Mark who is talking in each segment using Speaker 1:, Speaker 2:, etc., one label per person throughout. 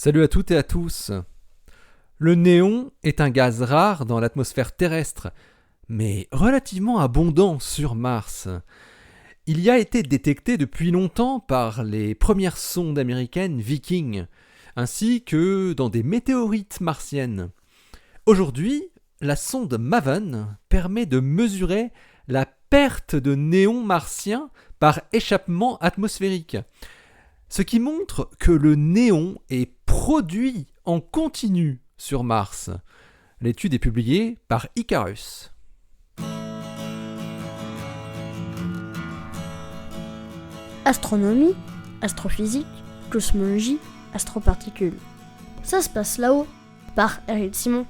Speaker 1: Salut à toutes et à tous. Le néon est un gaz rare dans l'atmosphère terrestre, mais relativement abondant sur Mars. Il y a été détecté depuis longtemps par les premières sondes américaines Viking, ainsi que dans des météorites martiennes. Aujourd'hui, la sonde MAVEN permet de mesurer la perte de néon martien par échappement atmosphérique, ce qui montre que le néon est produit en continu sur Mars. L'étude est publiée par Icarus.
Speaker 2: Astronomie, astrophysique, cosmologie, astroparticules. Ça se passe là-haut, par Eric Simon.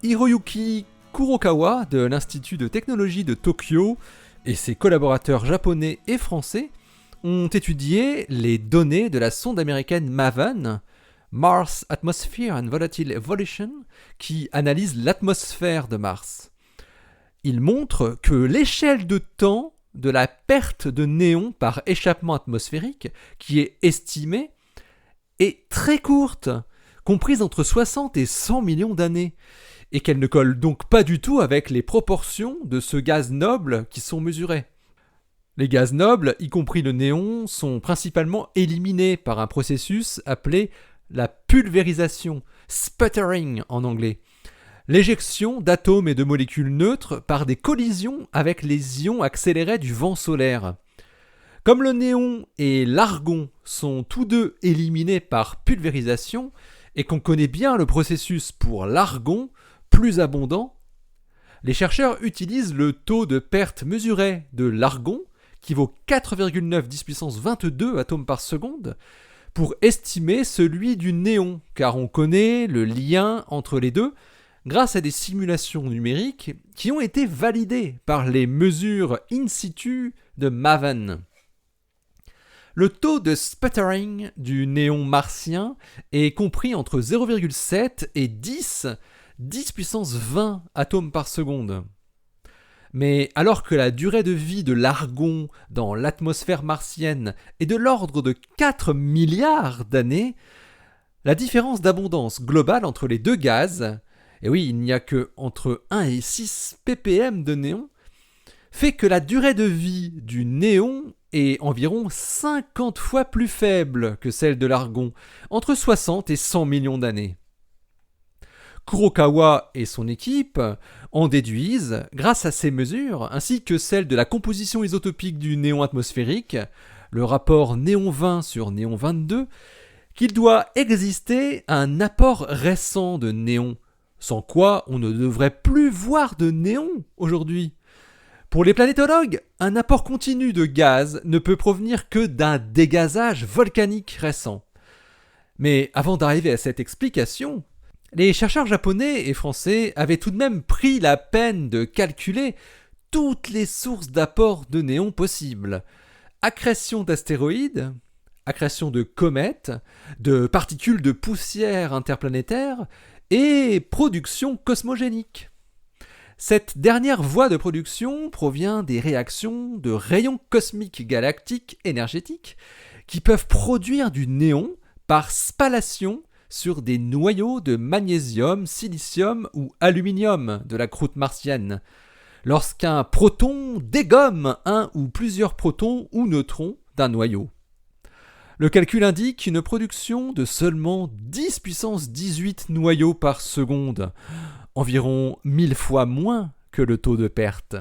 Speaker 1: Hiroyuki Kurokawa de l'Institut de technologie de Tokyo et ses collaborateurs japonais et français ont étudié les données de la sonde américaine MAVEN, Mars Atmosphere and Volatile Evolution, qui analyse l'atmosphère de Mars. Ils montrent que l'échelle de temps de la perte de néon par échappement atmosphérique, qui est estimée, est très courte, comprise entre 60 et 100 millions d'années, et qu'elle ne colle donc pas du tout avec les proportions de ce gaz noble qui sont mesurées. Les gaz nobles, y compris le néon, sont principalement éliminés par un processus appelé la pulvérisation, sputtering en anglais, l'éjection d'atomes et de molécules neutres par des collisions avec les ions accélérés du vent solaire. Comme le néon et l'argon sont tous deux éliminés par pulvérisation et qu'on connaît bien le processus pour l'argon, plus abondant, les chercheurs utilisent le taux de perte mesuré de l'argon, qui vaut 4,9 10 puissance 22 atomes par seconde, pour estimer celui du néon, car on connaît le lien entre les deux grâce à des simulations numériques qui ont été validées par les mesures in situ de MAVEN. Le taux de sputtering du néon martien est compris entre 0,7 et 10 puissance 20 atomes par seconde. Mais alors que la durée de vie de l'argon dans l'atmosphère martienne est de l'ordre de 4 milliards d'années, la différence d'abondance globale entre les deux gaz, et oui, il n'y a que entre 1 et 6 ppm de néon, fait que la durée de vie du néon est environ 50 fois plus faible que celle de l'argon, entre 60 et 100 millions d'années. Kurokawa et son équipe en déduisent, grâce à ces mesures, ainsi que celles de la composition isotopique du néon atmosphérique, le rapport néon 20 sur néon 22, qu'il doit exister un apport récent de néon, sans quoi on ne devrait plus voir de néon aujourd'hui. Pour les planétologues, un apport continu de gaz ne peut provenir que d'un dégazage volcanique récent. Mais avant d'arriver à cette explication, les chercheurs japonais et français avaient tout de même pris la peine de calculer toutes les sources d'apport de néon possibles. Accrétion d'astéroïdes, accrétion de comètes, de particules de poussière interplanétaire et production cosmogénique. Cette dernière voie de production provient des réactions de rayons cosmiques galactiques énergétiques qui peuvent produire du néon par spallation sur des noyaux de magnésium, silicium ou aluminium de la croûte martienne, lorsqu'un proton dégomme un ou plusieurs protons ou neutrons d'un noyau. Le calcul indique une production de seulement 10 puissance 18 noyaux par seconde, environ 1000 fois moins que le taux de perte.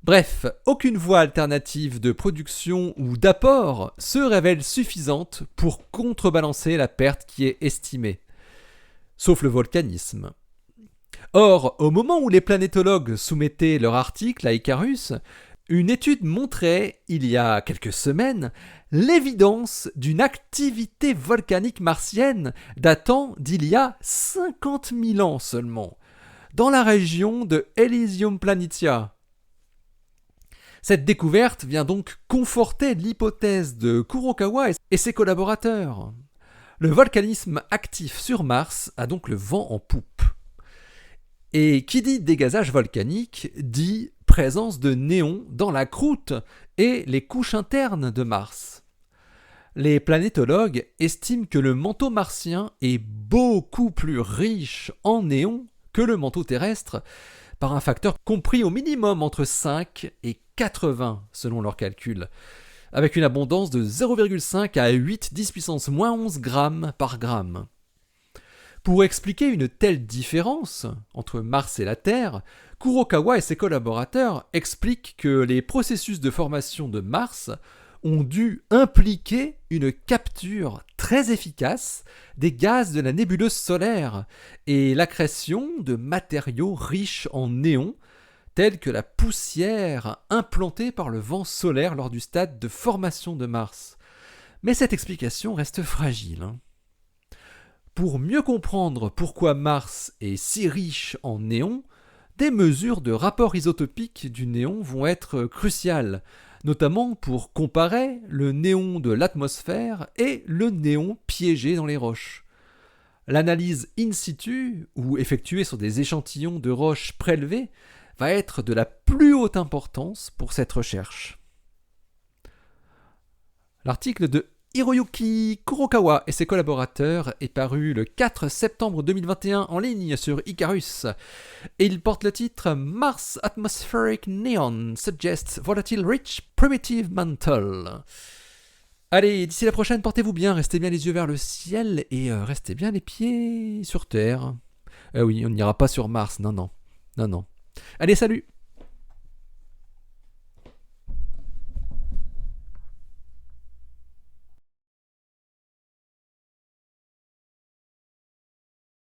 Speaker 1: Bref, aucune voie alternative de production ou d'apport se révèle suffisante pour contrebalancer la perte qui est estimée, sauf le volcanisme. Or, au moment où les planétologues soumettaient leur article à Icarus, une étude montrait, il y a quelques semaines, l'évidence d'une activité volcanique martienne datant d'il y a 50 000 ans seulement, dans la région de Elysium Planitia. Cette découverte vient donc conforter l'hypothèse de Kurokawa et ses collaborateurs. Le volcanisme actif sur Mars a donc le vent en poupe. Et qui dit dégazage volcanique dit présence de néon dans la croûte et les couches internes de Mars. Les planétologues estiment que le manteau martien est beaucoup plus riche en néons que le manteau terrestre, par un facteur compris au minimum entre 5 et 80 selon leurs calculs, avec une abondance de 0,5 à 8 10 puissance moins 11 grammes par gramme. Pour expliquer une telle différence entre Mars et la Terre, Kurokawa et ses collaborateurs expliquent que les processus de formation de Mars ont dû impliquer une capture très efficace des gaz de la nébuleuse solaire et l'accrétion de matériaux riches en néons, tels que la poussière implantée par le vent solaire lors du stade de formation de Mars. Mais cette explication reste fragile. Pour mieux comprendre pourquoi Mars est si riche en néons, des mesures de rapport isotopique du néon vont être cruciales, notamment pour comparer le néon de l'atmosphère et le néon piégé dans les roches. L'analyse in situ, ou effectuée sur des échantillons de roches prélevées, va être de la plus haute importance pour cette recherche. L'article de Hiroyuki Kurokawa et ses collaborateurs est paru le 4 septembre 2021 en ligne sur Icarus et il porte le titre Mars Atmospheric Neon Suggests Volatile Rich Primitive Mantle. Allez, d'ici la prochaine, portez-vous bien, restez bien les yeux vers le ciel et restez bien les pieds sur Terre. Oui, on n'ira pas sur Mars, non. Allez, salut!